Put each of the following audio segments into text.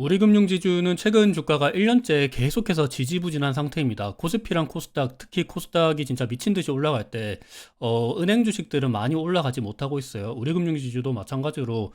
우리 금융지주는 최근 주가가 1년째 계속해서 지지부진한 상태입니다. 코스피랑 코스닥, 특히 코스닥이 진짜 미친 듯이 올라갈 때, 은행 주식들은 많이 올라가지 못하고 있어요. 우리 금융지주도 마찬가지로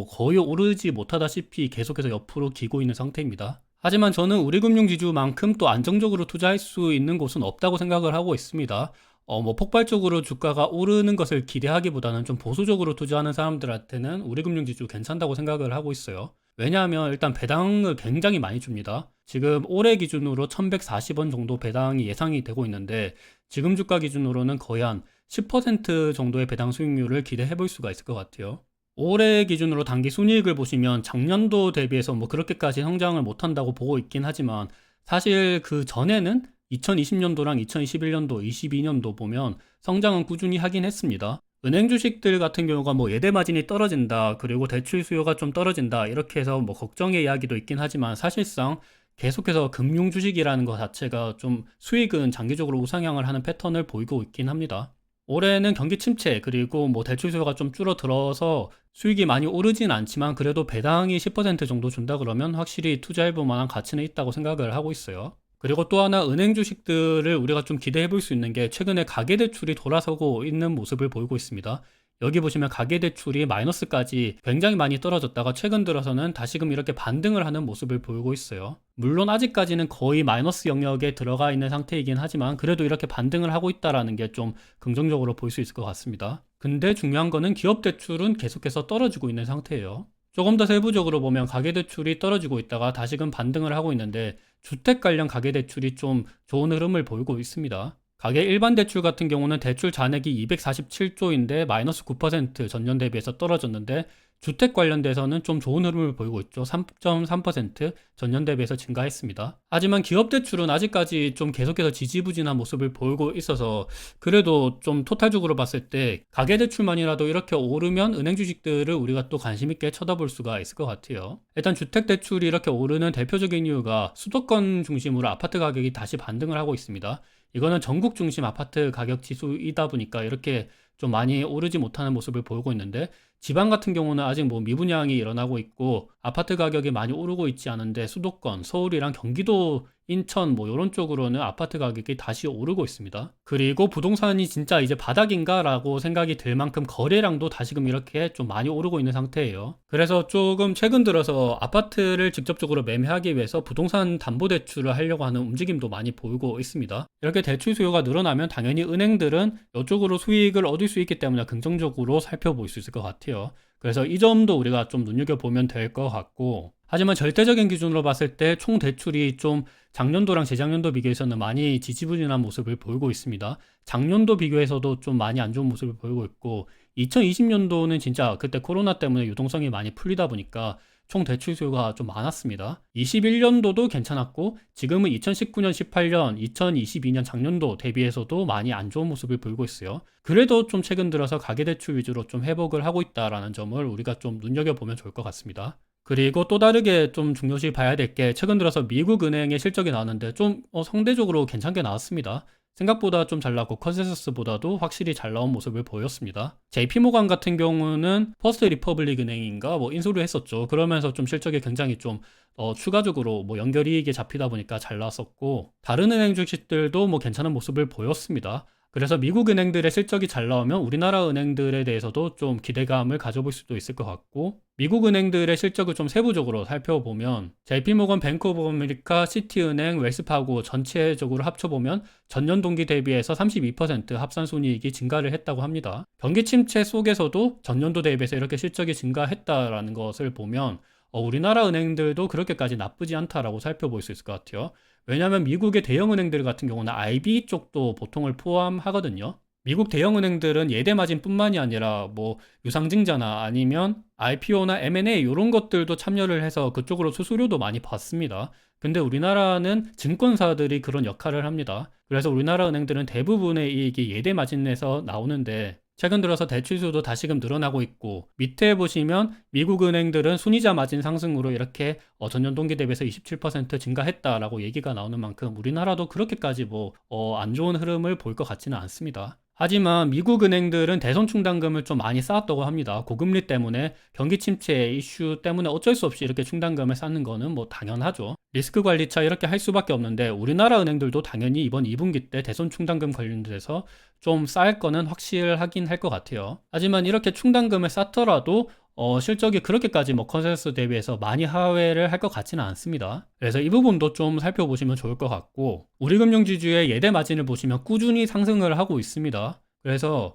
거의 오르지 못하다시피 계속해서 옆으로 기고 있는 상태입니다. 하지만 저는 우리 금융지주만큼 또 안정적으로 투자할 수 있는 곳은 없다고 생각을 하고 있습니다. 폭발적으로 주가가 오르는 것을 기대하기보다는 좀 보수적으로 투자하는 사람들한테는 우리 금융지주 괜찮다고 생각을 하고 있어요. 왜냐하면 일단 배당을 굉장히 많이 줍니다. 지금 올해 기준으로 1140원 정도 배당이 예상이 되고 있는데 지금 주가 기준으로는 거의 한 10% 정도의 배당 수익률을 기대해 볼 수가 있을 것 같아요. 올해 기준으로 단기 순이익을 보시면 작년도 대비해서 그렇게까지 성장을 못한다고 보고 있긴 하지만 사실 그 전에는 2020년도랑 2021년도, 22년도 보면 성장은 꾸준히 하긴 했습니다. 은행 주식들 같은 경우가 예대 마진이 떨어진다, 그리고 대출 수요가 좀 떨어진다, 이렇게 해서 걱정의 이야기도 있긴 하지만 사실상 계속해서 금융 주식이라는 것 자체가 좀 수익은 장기적으로 우상향을 하는 패턴을 보이고 있긴 합니다. 올해는 경기 침체, 그리고 대출 수요가 좀 줄어들어서 수익이 많이 오르진 않지만 그래도 배당이 10% 정도 준다 그러면 확실히 투자해볼 만한 가치는 있다고 생각을 하고 있어요. 그리고 또 하나 은행 주식들을 우리가 좀 기대해 볼 수 있는 게 최근에 가계대출이 돌아서고 있는 모습을 보이고 있습니다. 여기 보시면 가계대출이 마이너스까지 굉장히 많이 떨어졌다가 최근 들어서는 다시금 이렇게 반등을 하는 모습을 보이고 있어요. 물론 아직까지는 거의 마이너스 영역에 들어가 있는 상태이긴 하지만 그래도 이렇게 반등을 하고 있다는 게 좀 긍정적으로 볼 수 있을 것 같습니다. 근데 중요한 거는 기업 대출은 계속해서 떨어지고 있는 상태예요. 조금 더 세부적으로 보면 가계대출이 떨어지고 있다가 다시금 반등을 하고 있는데 주택 관련 가계대출이 좀 좋은 흐름을 보이고 있습니다. 가계 일반 대출 같은 경우는 대출 잔액이 247조인데 마이너스 9% 전년 대비해서 떨어졌는데 주택 관련돼서는 좀 좋은 흐름을 보이고 있죠. 3.3% 전년 대비해서 증가했습니다. 하지만 기업 대출은 아직까지 좀 계속해서 지지부진한 모습을 보이고 있어서 그래도 좀 토탈적으로 봤을 때 가계 대출만이라도 이렇게 오르면 은행 주식들을 우리가 또 관심 있게 쳐다볼 수가 있을 것 같아요. 일단 주택 대출이 이렇게 오르는 대표적인 이유가 수도권 중심으로 아파트 가격이 다시 반등을 하고 있습니다. 이거는 전국 중심 아파트 가격 지수이다 보니까 이렇게 좀 많이 오르지 못하는 모습을 보이고 있는데 지방 같은 경우는 아직 미분양이 일어나고 있고 아파트 가격이 많이 오르고 있지 않은데 수도권, 서울이랑 경기도, 인천 이런 쪽으로는 아파트 가격이 다시 오르고 있습니다. 그리고 부동산이 진짜 이제 바닥인가 라고 생각이 들 만큼 거래량도 다시금 이렇게 좀 많이 오르고 있는 상태예요. 그래서 조금 최근 들어서 아파트를 직접적으로 매매하기 위해서 부동산 담보대출을 하려고 하는 움직임도 많이 보이고 있습니다. 이렇게 대출 수요가 늘어나면 당연히 은행들은 이쪽으로 수익을 얻을 수 있기 때문에 긍정적으로 살펴볼 수 있을 것 같아요. 그래서 이 점도 우리가 좀 눈여겨보면 될 것 같고, 하지만 절대적인 기준으로 봤을 때 총 대출이 좀 작년도랑 재작년도 비교해서는 많이 지지부진한 모습을 보이고 있습니다. 작년도 비교해서도 좀 많이 안 좋은 모습을 보이고 있고 2020년도는 진짜 그때 코로나 때문에 유동성이 많이 풀리다 보니까 총 대출 수요가 좀 많았습니다. 21년도도 괜찮았고 지금은 2019년, 18년, 2022년 작년도 대비해서도 많이 안 좋은 모습을 보이고 있어요. 그래도 좀 최근 들어서 가계대출 위주로 좀 회복을 하고 있다라는 점을 우리가 좀 눈여겨보면 좋을 것 같습니다. 그리고 또 다르게 좀 중요시 봐야 될 게 최근 들어서 미국 은행의 실적이 나왔는데 좀 상대적으로 괜찮게 나왔습니다. 생각보다 좀 잘 나왔고 컨센서스보다도 확실히 잘 나온 모습을 보였습니다. JP모간 같은 경우는 퍼스트 리퍼블릭 은행인가 인수를 했었죠. 그러면서 좀 실적이 굉장히 좀 추가적으로 연결이익에 잡히다 보니까 잘 나왔었고 다른 은행 주식들도 괜찮은 모습을 보였습니다. 그래서 미국 은행들의 실적이 잘 나오면 우리나라 은행들에 대해서도 좀 기대감을 가져볼 수도 있을 것 같고 미국 은행들의 실적을 좀 세부적으로 살펴보면 JP모건, 뱅크 오브 아메리카, 시티은행, 웰스파고 전체적으로 합쳐보면 전년 동기 대비해서 32% 합산손익이 증가를 했다고 합니다. 경기 침체 속에서도 전년도 대비해서 이렇게 실적이 증가했다라는 것을 보면 우리나라 은행들도 그렇게까지 나쁘지 않다라고 살펴볼 수 있을 것 같아요. 왜냐하면 미국의 대형 은행들 같은 경우는 IB 쪽도 보통을 포함하거든요. 미국 대형 은행들은 예대 마진뿐만이 아니라 유상증자나 아니면 IPO나 M&A 이런 것들도 참여를 해서 그쪽으로 수수료도 많이 받습니다. 근데 우리나라는 증권사들이 그런 역할을 합니다. 그래서 우리나라 은행들은 대부분의 이익이 예대 마진에서 나오는데 최근 들어서 대출수도 다시금 늘어나고 있고 밑에 보시면 미국 은행들은 순이자 마진 상승으로 이렇게 전년 동기 대비해서 27% 증가했다라고 얘기가 나오는 만큼 우리나라도 그렇게까지 안 좋은 흐름을 볼 것 같지는 않습니다. 하지만 미국 은행들은 대손 충당금을 좀 많이 쌓았다고 합니다. 고금리 때문에 경기 침체 이슈 때문에 어쩔 수 없이 이렇게 충당금을 쌓는 거는 뭐 당연하죠. 리스크 관리차 이렇게 할 수밖에 없는데 우리나라 은행들도 당연히 이번 2분기 때 대손 충당금 관련돼서 좀 쌓일 거는 확실하긴 할 것 같아요. 하지만 이렇게 충당금을 쌓더라도 실적이 그렇게까지 뭐 컨센서스 대비해서 많이 하회를 할 것 같지는 않습니다. 그래서 이 부분도 좀 살펴보시면 좋을 것 같고, 우리금융지주의 예대 마진을 보시면 꾸준히 상승을 하고 있습니다. 그래서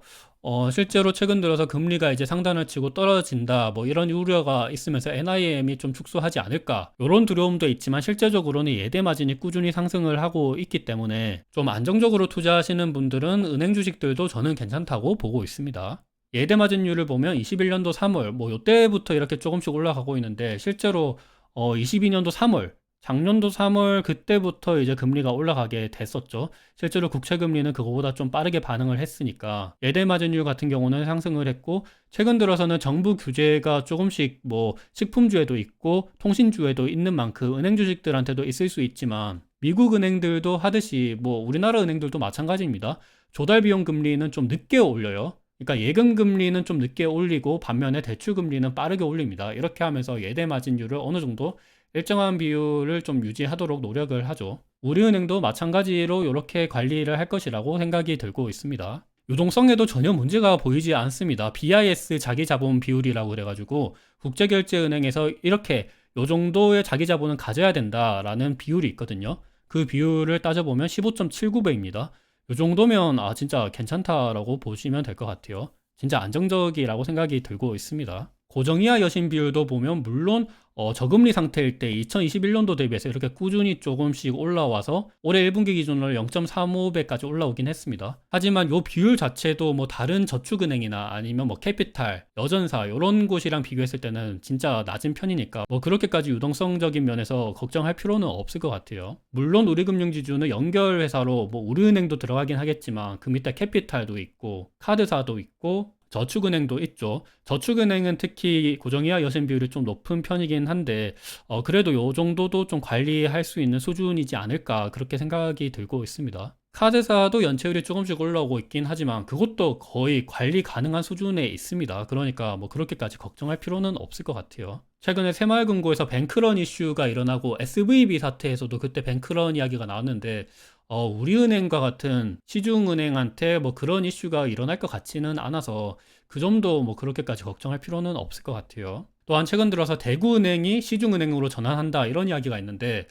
실제로 최근 들어서 금리가 이제 상단을 치고 떨어진다 뭐 이런 우려가 있으면서 NIM이 좀 축소하지 않을까 이런 두려움도 있지만, 실제적으로는 예대 마진이 꾸준히 상승을 하고 있기 때문에 좀 안정적으로 투자하시는 분들은 은행 주식들도 저는 괜찮다고 보고 있습니다. 예대 마진율을 보면 21년도 3월 뭐 요때부터 이렇게 조금씩 올라가고 있는데, 실제로 22년도 3월 작년도 3월 그때부터 이제 금리가 올라가게 됐었죠. 실제로 국채 금리는 그거보다 좀 빠르게 반응을 했으니까 예대 마진율 같은 경우는 상승을 했고, 최근 들어서는 정부 규제가 조금씩 뭐 식품주에도 있고 통신주에도 있는 만큼 은행 주식들한테도 있을 수 있지만, 미국 은행들도 하듯이 뭐 우리나라 은행들도 마찬가지입니다. 조달 비용 금리는 좀 늦게 올려요. 그러니까 예금 금리는 좀 늦게 올리고 반면에 대출 금리는 빠르게 올립니다. 이렇게 하면서 예대 마진율을 어느 정도 일정한 비율을 좀 유지하도록 노력을 하죠. 우리은행도 마찬가지로 이렇게 관리를 할 것이라고 생각이 들고 있습니다. 유동성에도 전혀 문제가 보이지 않습니다. BIS 자기자본 비율이라고 그래가지고 국제결제은행에서 이렇게 요 정도의 자기자본은 가져야 된다라는 비율이 있거든요. 그 비율을 따져보면 15.79배입니다. 이 정도면 진짜 괜찮다라고 보시면 될 것 같아요. 진짜 안정적이라고 생각이 들고 있습니다. 고정이하 여신 비율도 보면 물론 저금리 상태일 때 2021년도 대비해서 이렇게 꾸준히 조금씩 올라와서 올해 1분기 기준으로 0.35배까지 올라오긴 했습니다. 하지만 이 비율 자체도 뭐 다른 저축은행이나 아니면 뭐 캐피탈, 여전사 이런 곳이랑 비교했을 때는 진짜 낮은 편이니까 뭐 그렇게까지 유동성적인 면에서 걱정할 필요는 없을 것 같아요. 물론 우리금융지주는 연결회사로 뭐 우리은행도 들어가긴 하겠지만 그 밑에 캐피탈도 있고 카드사도 있고 저축은행도 있죠. 저축은행은 특히 고정이하 여신 비율이 좀 높은 편이긴 한데 그래도 요 정도도 좀 관리할 수 있는 수준이지 않을까 그렇게 생각이 들고 있습니다. 카드사도 연체율이 조금씩 올라오고 있긴 하지만 그것도 거의 관리 가능한 수준에 있습니다. 그러니까 뭐 그렇게까지 걱정할 필요는 없을 것 같아요. 최근에 새마을금고에서 뱅크런 이슈가 일어나고 SVB 사태에서도 그때 뱅크런 이야기가 나왔는데 우리은행과 같은 시중은행한테 뭐 그런 이슈가 일어날 것 같지는 않아서 그 점도 뭐 그렇게까지 걱정할 필요는 없을 것 같아요. 또한 최근 들어서 대구은행이 시중은행으로 전환한다 이런 이야기가 있는데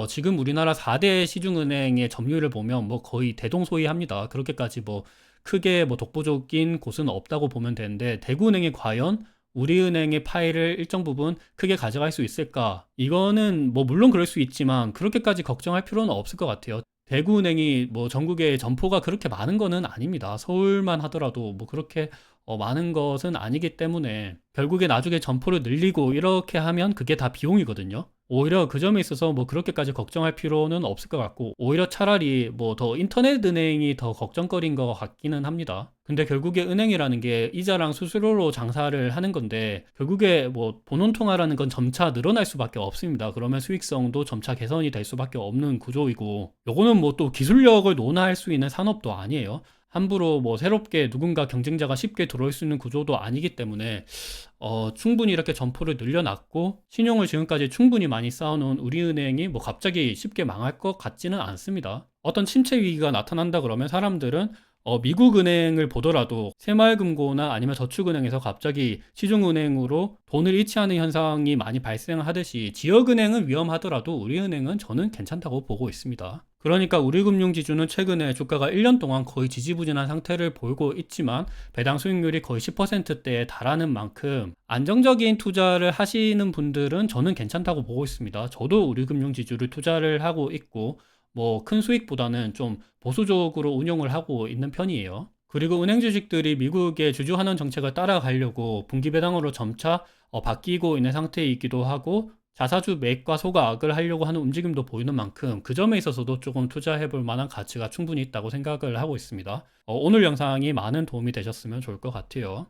지금 우리나라 4대 시중은행의 점유율을 보면 뭐 거의 대동소이합니다. 그렇게까지 뭐 크게 뭐 독보적인 곳은 없다고 보면 되는데, 대구은행이 과연 우리은행의 파일을 일정 부분 크게 가져갈 수 있을까? 이거는 뭐 물론 그럴 수 있지만 그렇게까지 걱정할 필요는 없을 것 같아요. 대구은행이 뭐 전국에 점포가 그렇게 많은 거는 아닙니다. 서울만 하더라도 뭐 그렇게 많은 것은 아니기 때문에 결국에 나중에 점포를 늘리고 이렇게 하면 그게 다 비용이거든요. 오히려 그 점에 있어서 뭐 그렇게까지 걱정할 필요는 없을 것 같고, 오히려 차라리 뭐 더 인터넷 은행이 더 걱정거리인 것 같기는 합니다. 근데 결국에 은행이라는 게 이자랑 수수료로 장사를 하는 건데, 결국에 뭐 본원통화라는 건 점차 늘어날 수밖에 없습니다. 그러면 수익성도 점차 개선이 될 수밖에 없는 구조이고, 요거는 뭐 또 기술력을 논할 수 있는 산업도 아니에요. 함부로 뭐 새롭게 누군가 경쟁자가 쉽게 들어올 수 있는 구조도 아니기 때문에 충분히 이렇게 점포를 늘려놨고 신용을 지금까지 충분히 많이 쌓아놓은 우리은행이 뭐 갑자기 쉽게 망할 것 같지는 않습니다. 어떤 침체 위기가 나타난다 그러면 사람들은 미국 은행을 보더라도 새마을금고나 아니면 저축은행에서 갑자기 시중은행으로 돈을 이체하는 현상이 많이 발생하듯이 지역은행은 위험하더라도 우리은행은 저는 괜찮다고 보고 있습니다. 그러니까 우리금융지주는 최근에 주가가 1년 동안 거의 지지부진한 상태를 보이고 있지만 배당 수익률이 거의 10%대에 달하는 만큼 안정적인 투자를 하시는 분들은 저는 괜찮다고 보고 있습니다. 저도 우리금융지주를 투자를 하고 있고 뭐 큰 수익보다는 좀 보수적으로 운용을 하고 있는 편이에요. 그리고 은행 주식들이 미국의 주주환원 정책을 따라가려고 분기 배당으로 점차 바뀌고 있는 상태이기도 하고, 자사주 매입과 소각을 하려고 하는 움직임도 보이는 만큼 그 점에 있어서도 조금 투자해 볼 만한 가치가 충분히 있다고 생각을 하고 있습니다. 오늘 영상이 많은 도움이 되셨으면 좋을 것 같아요.